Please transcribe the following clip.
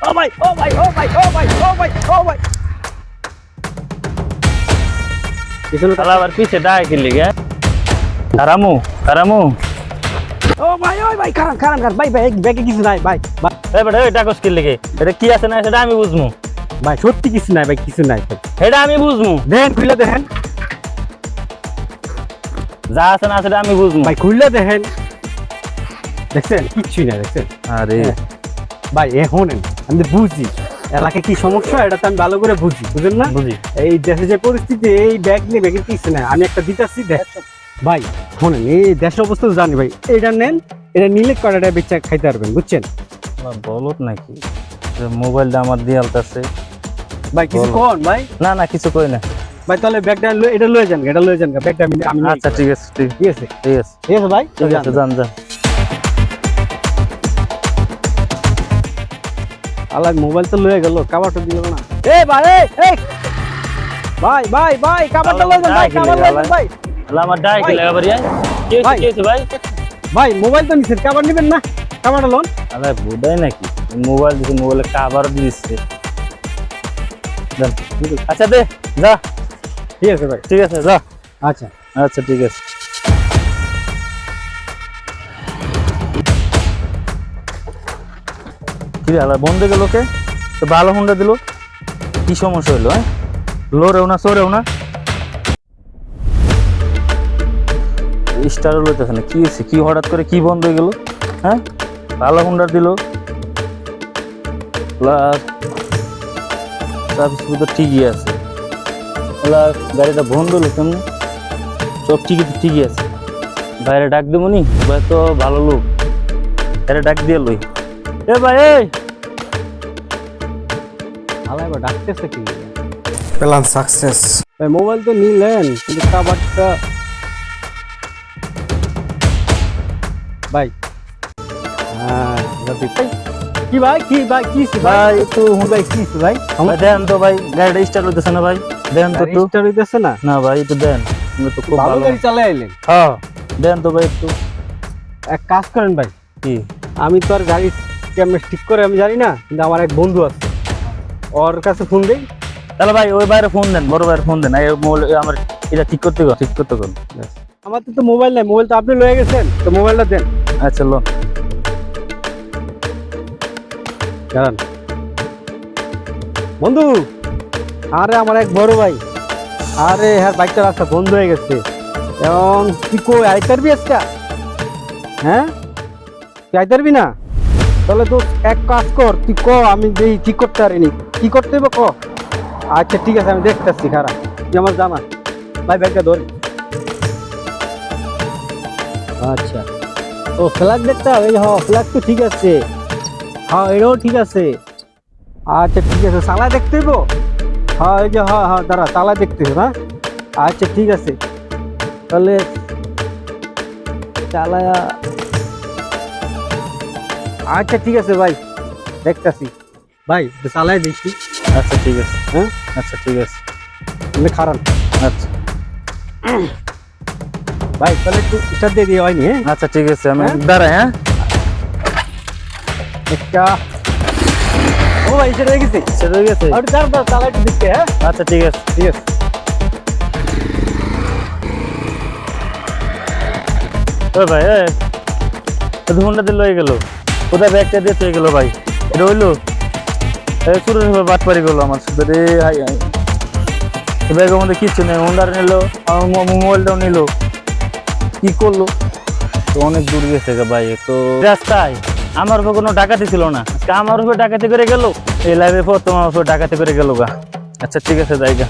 ও ভাই ও ভাই ও ভাই ও ভাই ও ভাই ও ভাই পিছনে তালা আবার পিছে ডাই কি লিগে কারামু কারামু ও ভাই ও ভাই কারণ কারণ কারণ ভাই ভাই ব্যাগে কিছু নাই ভাই ভাই এই বেটা এটা কস কি লিগে এটা কি আছে না সেটা আমি বুঝমু ভাই সত্যি কিছু নাই ভাই কিছু নাই ভাই এটা আমি বুঝমু দেখেন খুলে দেখেন যা আছে না সেটা আমি বুঝমু ভাই খুলে দেখেন দেখছেন কিচ্ছুই নাই দেখছেন আরে ভাই এখন আমি বুঝি এলাকায় কি সমস্যা এটা তো আমি ভালো করে বুঝি বুঝলেন না বুঝি এই দেশে যে পরিস্থিতি এই ব্যাগ নিয়ে ব্যাগের কিছু নাই আমি একটা দিতেছি দেখ ভাই শোনেন এই দেশের অবস্থা তো জানি ভাই এটা নেন এটা নিলে কয়টা বেচা খাইতে পারবেন বুঝছেন বলত নাকি মোবাইলটা আমার দিয়ালতাছে ভাই কিছু কোন ভাই না না কিছু কই না ভাই তাহলে ব্যাগটা এটা লয়ে যান এটা লয়ে যান ব্যাগটা আমি আমি আচ্ছা ঠিক আছে ঠিক ঠিক আছে ঠিক আছে ঠিক আছে ভাই ঠিক আছে যান যান আল্লাহ মোবাইল তো লয়ে গেল কাবারটা দিল না এ ভাই এই ভাই ভাই ভাই কাবারটা লয়ে যান ভাই কাবার লয়ে যান ভাই আল্লাহ আমার ডাই কি লাগা বাড়ি কি ভাই। হইছে ভাই ভাই মোবাইল তো নিছেন কাবার নেবেন না কাবারটা লোন আরে বুদাই নাকি মোবাইল দিছে মোবাইলে কাবার দিছে যান আচ্ছা দে যা ঠিক আছে ভাই ঠিক আছে যা আচ্ছা আচ্ছা ঠিক আছে কি আলা বন্ধ গেল কে তো ভালো হুন্ডা দিল কি সমস্যা হলো হ্যাঁ লোরেও না সরেও না স্টারও লইতেছে না কি হয়েছে কি হঠাৎ করে কি বন্ধ হয়ে গেল হ্যাঁ ভালো হুন্ডা দিল প্লাস সার্ভিস তো ঠিকই আছে প্লাস গাড়িটা বন্ধ হলো কেমন সব ঠিকই আছে বাইরে ডাক দেবো নি ভাই তো ভালো লোক বাইরে ডাক দিয়ে লই এ ভাই এই আল্লাহ এবার ডাকতেছে কি প্ল্যান সাকসেস ভাই মোবাইল তো নিলেন কিন্তু কাবারটা ভাই হ্যাঁ ভাই কি ভাই কি ভাই কি ভাই একটু ভাই কি ভাই ভাই দেন তো ভাই গাড়িটা স্টার্ট হইতেছে না ভাই দেন তো একটু রেজিস্টার হইতেছে না না ভাই একটু দেন তুমি তো খুব ভালো ভালো গাড়ি চালাই আইলেন হ্যাঁ দেন তো ভাই একটু এক কাজ করেন ভাই কি আমি তো আর গাড়ি কেমন ঠিক করে আমি জানি না কিন্তু আমার এক বন্ধু আছে ওর কাছে ফোন দেই তাহলে ভাই ওই বাইরে ফোন দেন বড় ভাইয়ের ফোন দেন এই মোবাইল আমার এটা ঠিক করতে গো আমার তো মোবাইল নাই মোবাইল তো আপনি লয়ে গেছেন তো মোবাইলটা দেন আচ্ছা লো দাঁড়ান বন্ধু আরে আমার এক বড় ভাই আরে হ্যাঁ বাইকটা রাস্তা বন্ধ হয়ে গেছে এবং তুই কই আইতারবি আজকে হ্যাঁ তুই আইতারবি না তাহলে তো এক কাজ কর তুই ক আমি যেই ঠিক করতে পারিনি কি করতে হবে ক আচ্ছা ঠিক আছে আমি দেখতেছি খারাপ তুই আমার জানা ভাই ব্যাগটা ধর আচ্ছা ও ফ্ল্যাগ দেখতে হবে হ্যাঁ ফ্ল্যাগ তো ঠিক আছে হ্যাঁ এটাও ঠিক আছে আচ্ছা ঠিক আছে তালা দেখতে হইব হ্যাঁ এই যে হ্যাঁ হ্যাঁ দাঁড়া তালা দেখতে হবে হ্যাঁ আচ্ছা ঠিক আছে তাহলে চালায়া আচ্ছা ঠিক আছে ভাই দেখতেছি ভাই চালাই দেখি আচ্ছা ঠিক আছে হ্যাঁ আচ্ছা ঠিক আছে তাহলে খারাপ আচ্ছা ভাই তাহলে একটু স্টার্ট দিয়ে দিয়ে হয়নি হ্যাঁ আচ্ছা ঠিক আছে আমি হ্যাঁ? দাঁড়াই হ্যাঁ একটা ও ভাই সেটা দেখেছি সেটা হয়ে গেছে আর দাঁড়া তালা একটু দেখতে হ্যাঁ আচ্ছা ঠিক আছে ঠিক আছে ওই ভাই ধুনটা দিল হয়ে গেল কোথায় ব্যাগটা দিয়ে হয়ে গেল ভাই এটা হইলো এই শুরু বাট পারি গেলো আমার সাথে রে হাই হাই ব্যাগের মধ্যে কিচ্ছু নেই হোন্ডার নিল আমার মোবাইলটাও নিল কি করলো তো অনেক দূর গেছে ভাই তো রাস্তায় আমার উপর কোনো ডাকাতি ছিল না আজকে আমার উপর ডাকাতি করে গেল এই লাইভের পর তোমার উপর ডাকাতি করে গেল গা আচ্ছা ঠিক আছে জায়গা